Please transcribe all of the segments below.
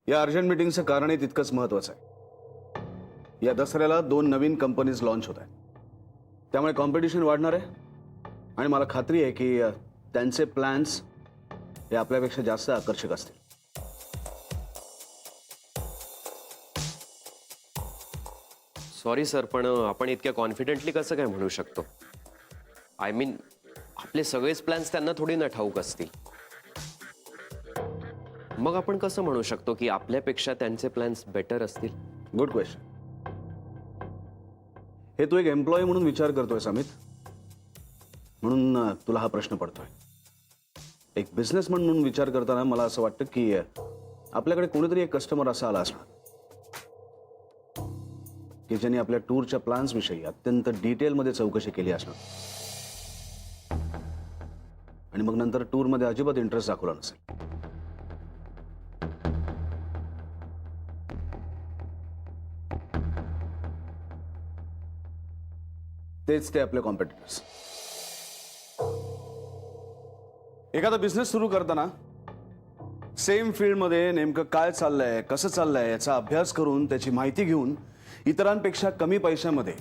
या अर्जंट मीटिंगचं कारण तितकंच महत्त्वाचं आहे। या दसऱ्याला 2 नवीन कंपनीज लॉन्च होत आहेत, त्यामुळे कॉम्पिटिशन वाढणार आहे आणि मला खात्री आहे की त्यांचे प्लॅन्स हे आपल्यापेक्षा जास्त आकर्षक असतील। सॉरी सर, पण आपण इतक्या कॉन्फिडेंटली कसं काय म्हणू शकतो? आय मीन, आपले सगळेच प्लॅन्स त्यांना थोडी ना ठाऊक असतील। मग आपण कसं म्हणू शकतो की आपल्यापेक्षा त्यांचे प्लॅन्स बेटर असतील? Good question. हे तू एक एम्प्लॉई म्हणून विचार करतोय अमित, म्हणून तुला हा प्रश्न पडतोय। एक बिझनेसमॅन म्हणून विचार करताना मला असं वाटतं की आपल्याकडे कोणीतरी एक कस्टमर असा आला असणार की ज्यांनी आपल्या टूरच्या प्लॅन्स विषयी अत्यंत डिटेलमध्ये चौकशी केली असणार आणि मग नंतर टूरमध्ये अजिबात इंटरेस्ट दाखवला नसेल। तेच ते आपले कॉम्पिटिटर्स। एखादा बिझनेस सुरू करताना सेम फील्डमध्ये नेमकं काय चाललंय, कसं चाललंय याचा अभ्यास करून त्याची माहिती घेऊन इतरांपेक्षा कमी पैशामध्ये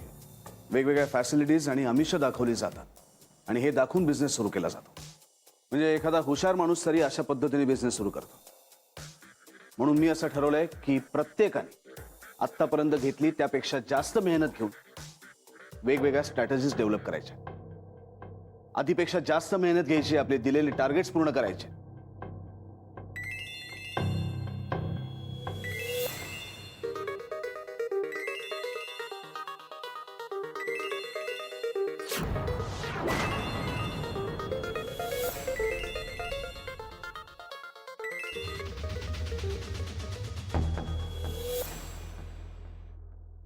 वेगवेगळ्या फॅसिलिटीज आणि आमिष दाखवली जातात आणि हे दाखवून बिझनेस सुरू केला जातो। म्हणजे एखादा हुशार माणूस तरी अशा पद्धतीने बिझनेस सुरू करतो। म्हणून मी असं ठरवलंय की प्रत्येकाने आत्तापर्यंत घेतली त्यापेक्षा जास्त मेहनत घेऊन वेगवेगळ्या स्ट्रॅटेजीज डेव्हलप करायच्या, आधीपेक्षा जास्त मेहनत घ्यायची, आपले दिलेले टार्गेट्स पूर्ण करायचे।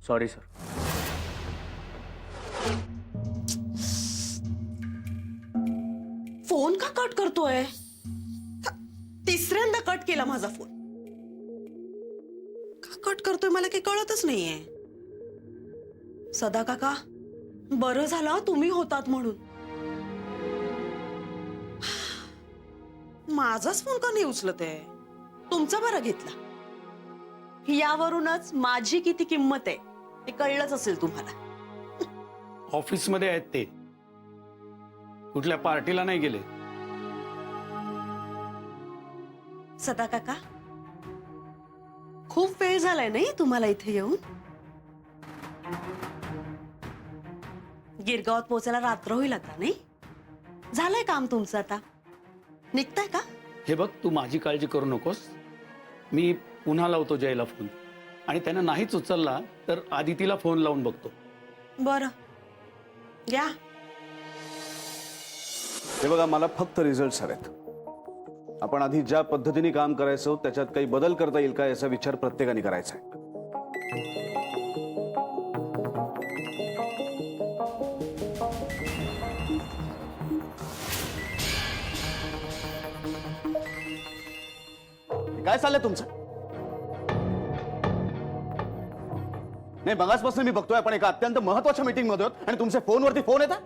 Sorry sir. फोन का कट करतोय? तिसऱ्यांदा कट केला माझा फोन। का कट करतोय मला काही कळतच नाहीये। सदा काका, बरं झालं तुम्ही होतात म्हणून। माझाच फोन का नाही उचलत आहे? तुमचा बरा घेतला। यावरूनच माझी किती किंमत आहे ते कळलंच असेल तुम्हाला। ऑफिसमध्ये आहेत ते, कुठल्या पार्टीला नाही गेले। सदा काका, खूप वेळ झालाय नाही तुम्हाला इथे येऊन? गिरगावात पोहोचायला रात्र होईल आता, नाही? झालंय काम तुमचं आता, निघताय का? हे बघ, तू माझी काळजी करू नकोस। मी पुन्हा लावतो जयला फोन, आणि त्यानं नाहीच उचलला तर आदितीला फोन लावून बघतो। बरं, या। हे बघा, मला फक्त रिझल्ट्स हवेत। आपण आधी ज्या पद्धतीने काम करायचं त्याच्यात काही बदल करता येईल का याचा विचार प्रत्येकाने करायचा आहे। काय चाललंय तुमचं? नाही, मगाचपासून मी बघतोय आपण एका अत्यंत महत्त्वाच्या मीटिंग मध्ये आहोत आणि तुमचे फोनवरती फोन येतात।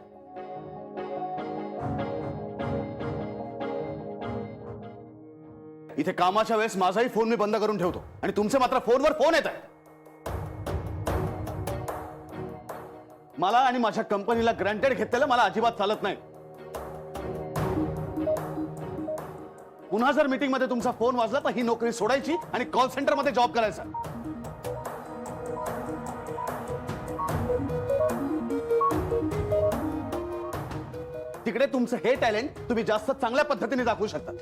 इथे कामाच्या वेळेस माझाही फोन मी बंद करून ठेवतो आणि तुमचे मात्र फोनवर फोन येत आहेत। मला आणि माझ्या कंपनीला ग्रँटेड घेतलेलं मला अजिबात चालत नाही। पुन्हा जर मीटिंग मध्ये तुमचा फोन वाजला तर ही नोकरी सोडायची आणि कॉल सेंटर मध्ये जॉब करायचा। तिकडे तुमचं हे टॅलेंट तुम्ही जास्त चांगल्या पद्धतीने दाखवू शकता।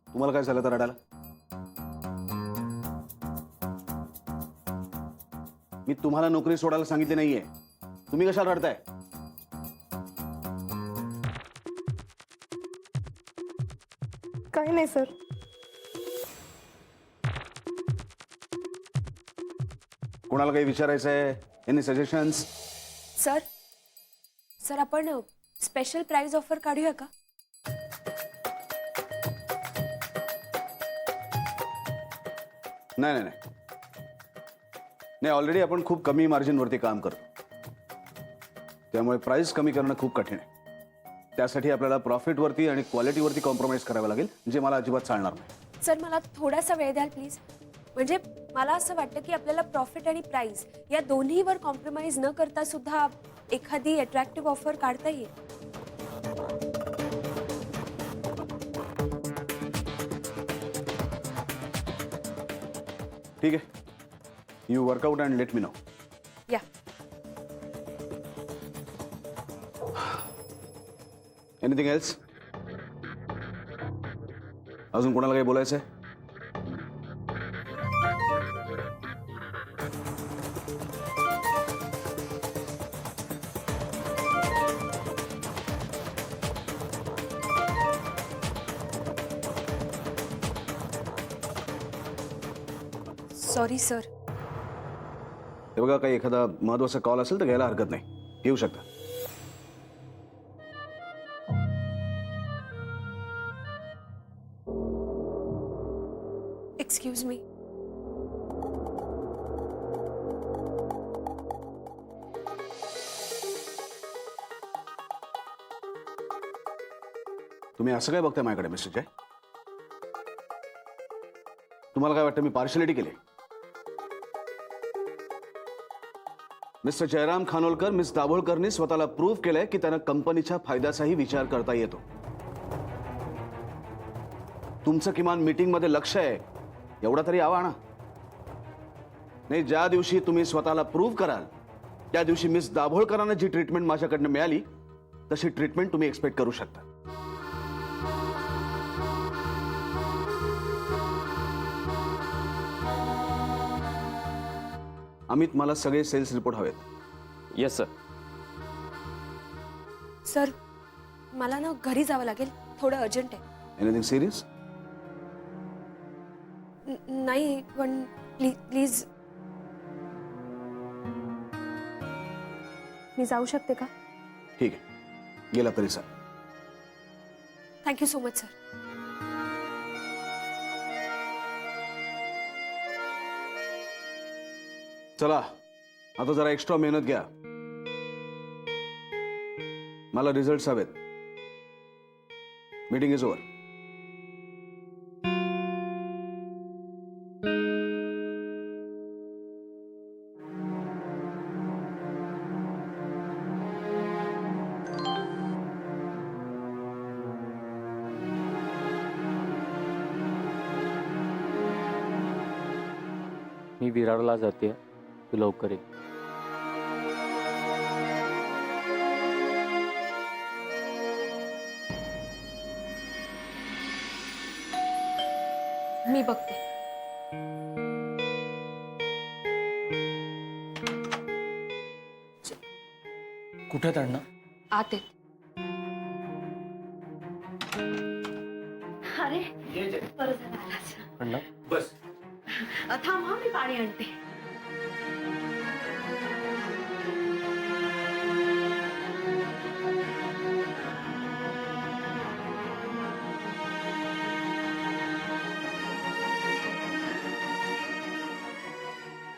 तुम्हाला काय झालं तर रडायला? मी तुम्हाला नोकरी सोडायला सांगितली नाहीये, तुम्ही कशाला रडताय? काही नाही सर। कोणाला काही विचारायचं आहे? Any suggestions? सर सर आपण स्पेशल प्राइस ऑफर काढूया का? नाही नाही नाही, नाही, ऑलरेडी आपण खूप कमी मार्जिनवरती काम करतो, त्यामुळे प्राइस कमी करणं खूप कठीण आहे. त्यासाठी आपल्याला प्रॉफिटवरती आणि क्वालिटीवरती कॉम्प्रोमाइज करावं लागेल, जे मला अजिबात चालणार नाही. सर मला थोडासा वेळ द्याल प्लीज. म्हणजे मला असं वाटतं की आपल्याला प्रॉफिट आणि प्राइस या दोन्हीवर कॉम्प्रोमाइज न करता सुद्धा एखादी अट्रॅक्टिव्ह ऑफर काढता येईल. ठीक आहे, you workout and let me know. या एनिथिंग एल्स? अजून कोणाला काही बोलायचं आहे? Sorry sir. हे बघा, काही एखादा महत्वाचा कॉल असेल तर घ्यायला हरकत नाही, घेऊ शकता. Excuse me. तुम्ही असं काय बघताय माझ्याकडे मिस्टर जय? तुम्हाला काय वाटतं मी पार्शलिटी केली? मिस्टर जयराम खानोलकर, मिस दाभोळकरनी स्वतःला प्रूव्ह केलंय की त्यांना कंपनीच्या फायद्याचाही विचार करता येतो. तुमचं किमान मीटिंग मध्ये लक्ष आहे एवढा तरी आवा ना. नाही, ज्या दिवशी तुम्ही स्वतःला प्रूव्ह कराल त्या दिवशी मिस दाभोळकरांना जी ट्रीटमेंट माझ्याकडनं मिळाली तशी ट्रीटमेंट तुम्ही एक्सपेक्ट करू शकता. अमित, मला सगळे सेल्स रिपोर्ट हवेत. Yes sir. सर मला ना घरी जावं लागेल, थोडं अर्जंट आहे. Anything serious? नाही पण प्लीज मी जाऊ शकते का? ठीक आहे, गेला तरी sir. Thank you so much sir. चला, आता जरा एक्स्ट्रा मेहनत घ्या. मला रिझल्ट हवेत. Meeting is over. मी विरारला जाते, तू लवकर ये. मी बघते. कुठे अण्णा? आते. अरे बरं झालं आलास. अण्णा बस. थांब हा, मी पाणी आणते.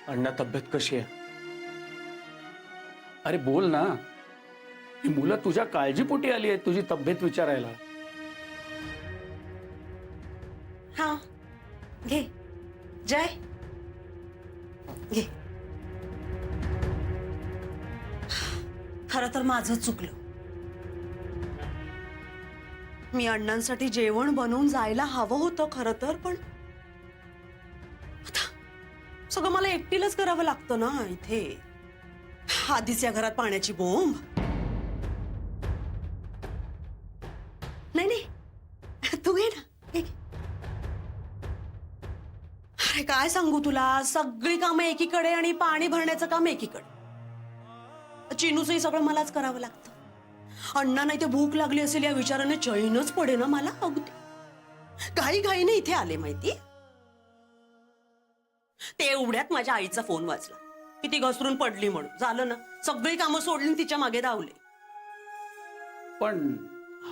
अण्णा तब्येत कशी आहे? अरे बोल ना. ही मुलं तुझ्या काळजीपोटी आली आहेत तुझी तब्येत विचारायला. हा घे जय, घे. खरं तर माझं चुकलं. मी अण्णांसाठी जेवण बनवून जायला हवं होतं खरं तर, पण आता सगळं मला एकटीलाच करावं लागतं ना इथे. आधीच या घरात पाण्याची बोंब. नाही नाही, तू घे ना, घे. अरे काय सांगू तुला, सगळी कामं एकीकडे आणि पाणी भरण्याचं काम एकीकडे. चिनूचंही सगळं मलाच करावं लागतं. अण्णा नाही ते भूक लागली असेल या विचाराने चैनच पडे ना मला. अगदी घाई घाईने इथे आले माहिती. ते एवढ्यात माझ्या आईचा फोन वाजला की ती घसरून पडली म्हणून. झालं ना, सगळी कामं सोडली तिच्या मागे धावले. पण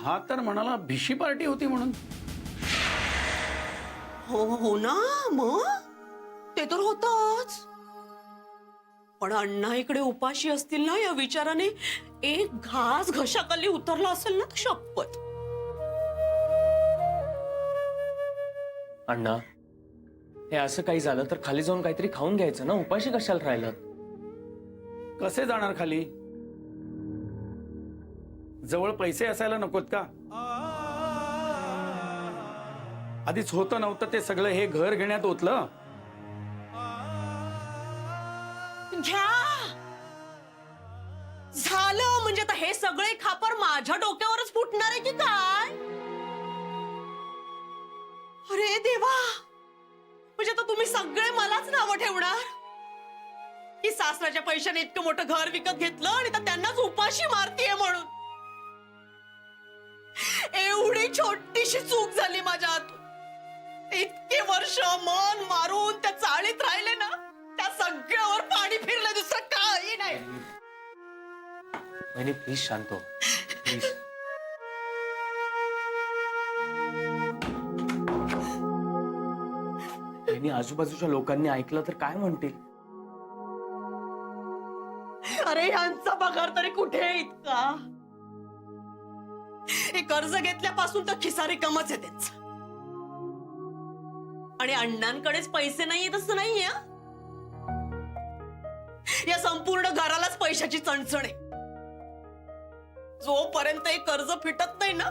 हा तर म्हणाला भिशी पार्टी होती म्हणून. हो हो ना, मग ते तर होतच. पण अण्णा इकडे उपाशी असतील ना या विचाराने एक घास घशाखाली उतरला असेल ना तर शपथ. अण्णा, हे असं काही झालं तर खाली जाऊन काहीतरी खाऊन घ्यायचं ना, उपाशी कशाला राहिलं? कसे जाणार खाली? जवळ पैसे असायला नकोत का? आधीच होतं नव्हतं ते सगळं हे घर घेण्यात ओतलं. घ्या झालं म्हणजे आता हे सगळे खापर माझ्या डोक्यावरच फुटणार आहे की काय? अरे देवा, म्हणजे आता तुम्ही सगळे मलाच नावं ठेवणार की सासऱ्याच्या पैशाने इतकं मोठं घर विकत घेतलं आणि तर त्यांनाच उपाशी मारतीये म्हणून. एवढी छोटीशी चूक झाली माझ्या हातून. इतके वर्ष मन मारून त्या चाळीत राहिले ना, त्या सगळ्यावर पाणी फिरलं, दुसरं काही नाही. वहिनी प्लीज शांत हो, प्लीज. वहिनी, आजूबाजूच्या लोकांनी ऐकलं तर काय म्हणतील? अरे यांचा पगार तरी कुठे आहे इतका? हे कर्ज घेतल्यापासून तर खिसा रिकामाच आहे त्यांचा. आणि अण्णांकडेच पैसे नाहीये तसं नाहीये. या संपूर्ण घरालाच पैशाची चणचण आहे. जोपर्यंत हे कर्ज फिटत नाही ना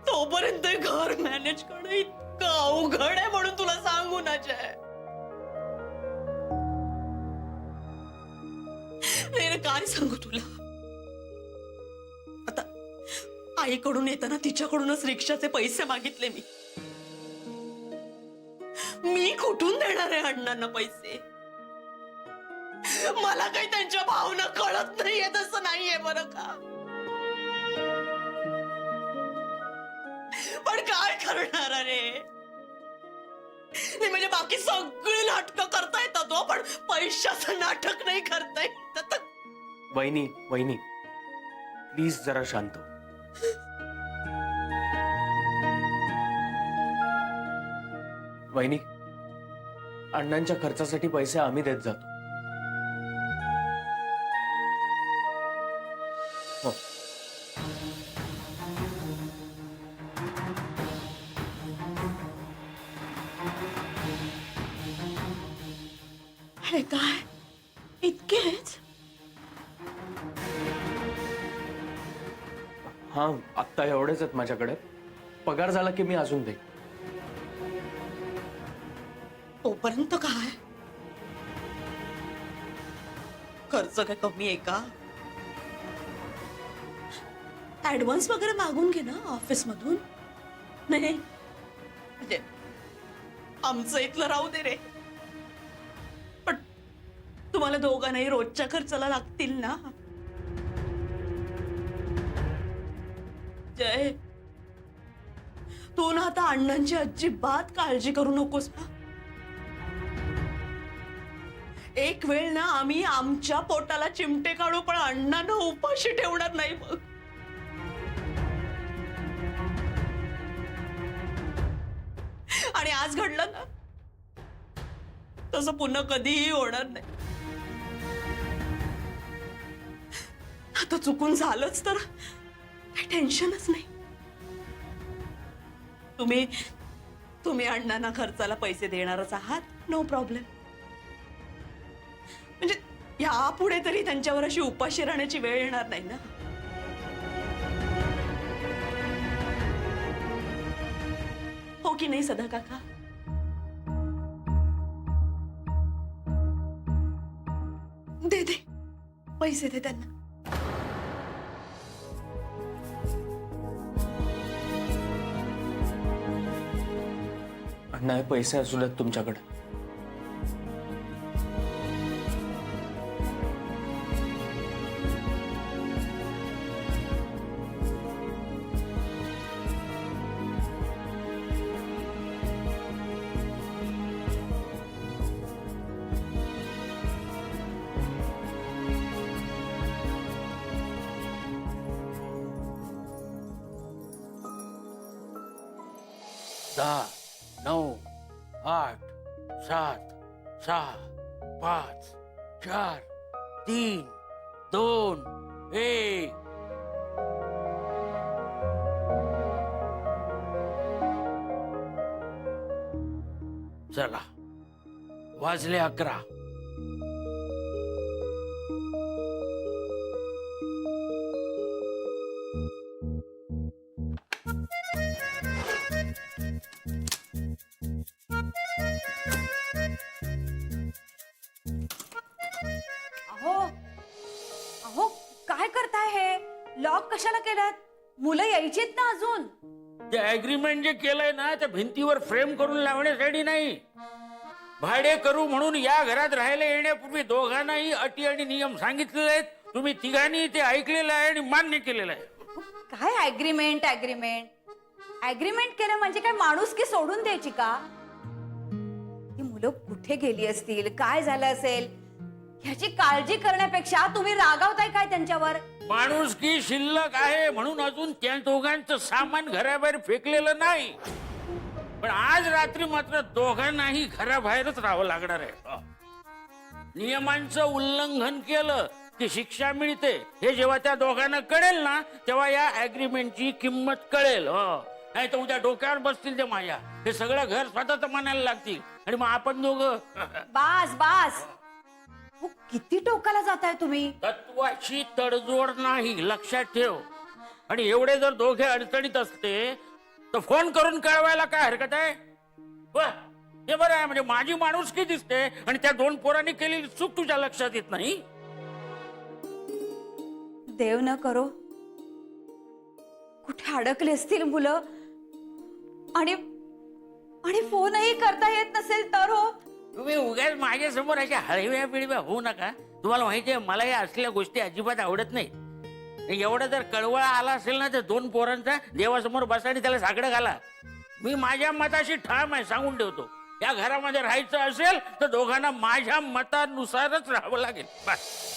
तोपर्यंत हे घर मॅनेज करणं इतकं अवघड आहे म्हणून तुला सांगू ना जय. नाही काय सांगू तुला. आता आईकडून येताना तिच्याकडूनच रिक्षाचे पैसे मागितले मी कुठून देणार आहे अण्णांना पैसे? मला काही त्यांच्या भावना कळत नाहीये तसं नाहीये बरं का. पण काय करणार अरे? नाही म्हणजे बाकी सगळी नाटकं करता येतात हो, पण पैशाचं नाटक नाही करता येत. वहिनी, वहिनी प्लीज जरा शांत हो. वहिनी, अण्णांच्या खर्चासाठी पैसे आम्ही देत जातो. हो. हे काय इतकेच? हा, आत्ता एवढेच आहेत माझ्याकडे. पगार झाला की मी अजून देईन. तोपर्यंत काय? खर्च काय कमी आहे का? ऍडव्हान्स वगैरे मागून घे ना ऑफिस मधून. नाही म्हणजे आमचं इथलं राहू दे रे, पण तुम्हाला दोघांनाही रोजच्या खर्चाला लागतील ना. जय, तू ना आता अण्णांची अजिबात काळजी करू नकोस ना. एक वेळ ना आम्ही आमच्या पोटाला चिमटे काढू पण अण्णांना उपाशी ठेवणार नाही मग. आणि आज घडलं ना तसं पुन्हा कधीही होणार नाही. आता चुकून झालंच तर काही टेन्शनच नाही. तुम्ही अण्णांना खर्चाला पैसे देणारच आहात, नो प्रॉब्लेम. म्हणजे यापुढे तरी त्यांच्यावर अशी उपाशी राहण्याची वेळ येणार नाही ना. हो की नाही सदा काका? दे दे पैसे दे त्यांना. अण्णा, हे पैसे असू देत तुमच्याकडे. दहा, 9, 8, 7, 6, 5, 4 3 2 1. चला वाजले 11. अहो अहो काय करताय हे लॉक कशाला केलात मुलं यायचीत ना अजून ते अग्रीमेंट जे केलंय ना त्या भिंतीवर फ्रेम करून लावण्यासाठी नाही, भाडे करू म्हणून या घरात राहायला येण्यापूर्वी दोघांनाही अटी आणि नियम सांगितलेले आहेत. तुम्ही तिघांनी ते ऐकलेलं आहे आणि मान्य केलेलं आहे. काय ऍग्रीमेंट ऍग्रीमेंट केलं म्हणजे काय माणूस की सोडून द्यायची का? ती मुलं कुठे गेली असतील, काय झालं असेल ह्याची काळजी करण्यापेक्षा तुम्ही रागावताय काय त्यांच्यावर? माणूस की शिल्लक आहे म्हणून अजून त्या दोघांचं सामान घराबाहेर फेकलेलं नाही, पण आज रात्री मात्र दोघांनाही घराबाहेरच राहावं लागणार आहे. नियमांचं उल्लंघन केलं की शिक्षा मिळते हे जेव्हा त्या दोघांना कळेल ना तेव्हा या अग्रीमेंटची किंमत कळेल. नाही तर उद्या डोक्यावर बसतील ते माझ्या, हे सगळं घर स्वतःच म्हणायला लागतील आणि मग आपण दोघं बास बास हो, किती टोकाला जाताय तुम्ही? तत्वाची तडजोड नाही, लक्षात ठेव. आणि एवढे जर दोघे अडचणीत असते तर फोन करून कळवायला काय हरकत आहे? हे बरं आहे, म्हणजे माझी माणुसकी दिसते आणि त्या दोन पोरांनी केलेली चूक तुझ्या लक्षात येत नाही. देव न करो कुठे अडकले असतील मुलं आणि आणि फोनही करता येत नसेल तर हो. तुम्ही उगाच माझ्या समोर अशा हळव्या पिळव्या होऊ नका. तुम्हाला माहितीये मला या असल्या गोष्टी अजिबात आवडत नाही. एवढा जर कळवळा आला असेल ना तर दोन पोरांचा देवासमोर बसा आणि त्याला साकडं घाला. मी माझ्या मताशी ठाम आहे, सांगून ठेवतो. या घरामध्ये राहायचं असेल तर दोघांना माझ्या मतानुसारच राहावं लागेल. बस.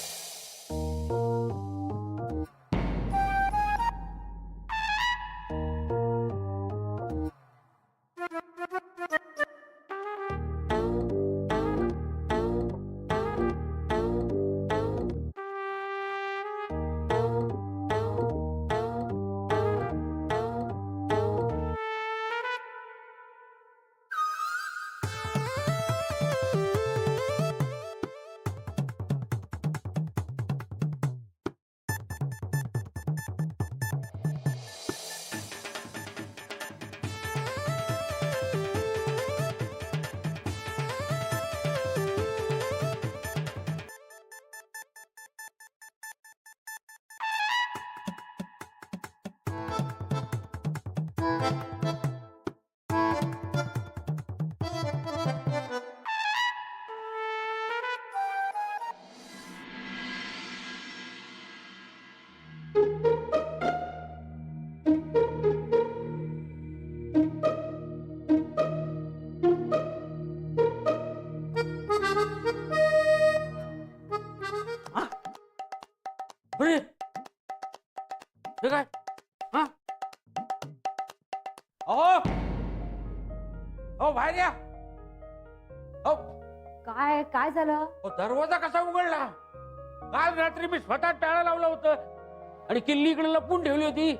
अरे हे काय? हा अहो बाहेर या. अहो काय काय झालं? अहो, दरवाजा कसा उघडला? काल रात्री मी स्वतः टाळा लावलं होतं आणि किल्ली इकडे लपून ठेवली होती.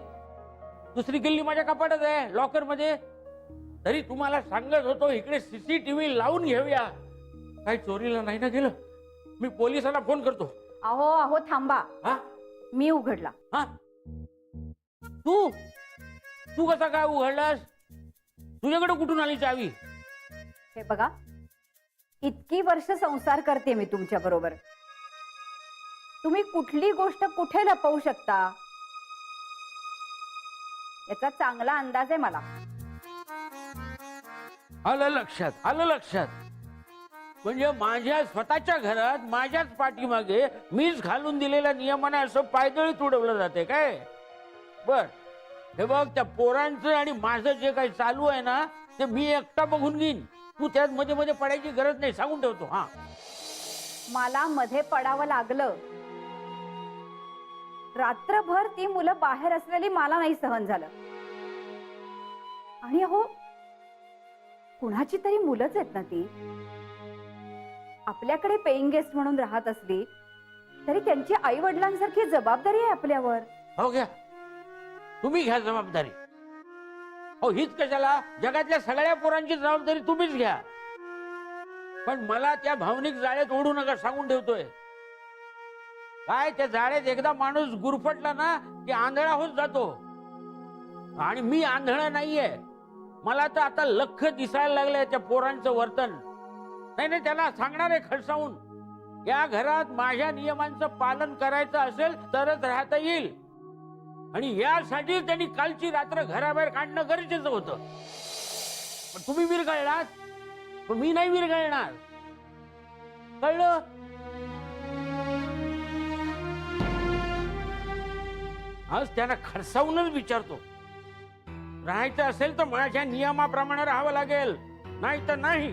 दुसरी किल्ली माझ्या कपाटात आहे, लॉकर मध्ये. तरी तुम्हाला सांगत होतो इकडे सीसीटीव्ही लावून घेऊया. काही चोरीला नाही ना गेलं? मी पोलिसांना फोन करतो. अहो अहो थांबा, हा मी उघडला. हा तू तू कसा काय उघडलास? तुझ्याकडे कुठून आली चावी? हे बघा, इतकी वर्ष संसार करते मी तुमच्या बरोबर. तुम्ही कुठली गोष्ट कुठे लपवू शकता याचा चांगला अंदाज आहे मला. आलं लक्षात, आलं लक्षात. म्हणजे माझ्या स्वतःच्या घरात माझ्याच पाठीमागे मीच घालून दिलेल्या नियमाने असं पायदळी तुडवलं जाते काय? बर हे बघ, त्या पोरांचं आणि माझं जे काही चालू आहे ना ते मी एकटा बघून घेईन. तू त्यात मध्ये मध्ये पडायची गरज नाही, सांगून ठेवतो. हा मला मध्ये पडावं लागलं. रात्रभर ती मुलं बाहेर असलेली मला नाही सहन झालं. आणि हो, कुणाची तरी मुलंच आहेत ना ती. आपल्याकडे पेईंग गेस्ट म्हणून राहत असली तरी त्यांची आई वडिलांसारखी जबाबदारी आहे आपल्यावर. हो घ्या, तुम्ही घ्या जबाबदारी. हो हीच कशाला, जगातल्या सगळ्या पोरांची जबाबदारी तुम्हीच घ्या. पण मला त्या भावनिक जाळ्यात ओढू नका सांगून ठेवतोय. काय त्या जाळ्यात एकदा माणूस गुरफटला ना की आंधळा होत जातो. आणि मी आंधळा नाहीये. मला तर आता लख दिसायला लागलंय त्या पोरांचं वर्तन. नाही त्याला सांगणार आहे खडसावून, या घरात माझ्या नियमांचं पालन करायचं असेल तरच राहता येईल. आणि यासाठी त्यांनी कालची रात्र घराबाहेर काढणं गरजेचं होतं. पण तुम्ही विरघळलात, पण मी नाही विरघळणार. कळलं? आज त्यांना खडसावूनच विचारतो, राहायचं असेल तर माझ्या नियमाप्रमाणे राहावं लागेल, नाही तर नाही.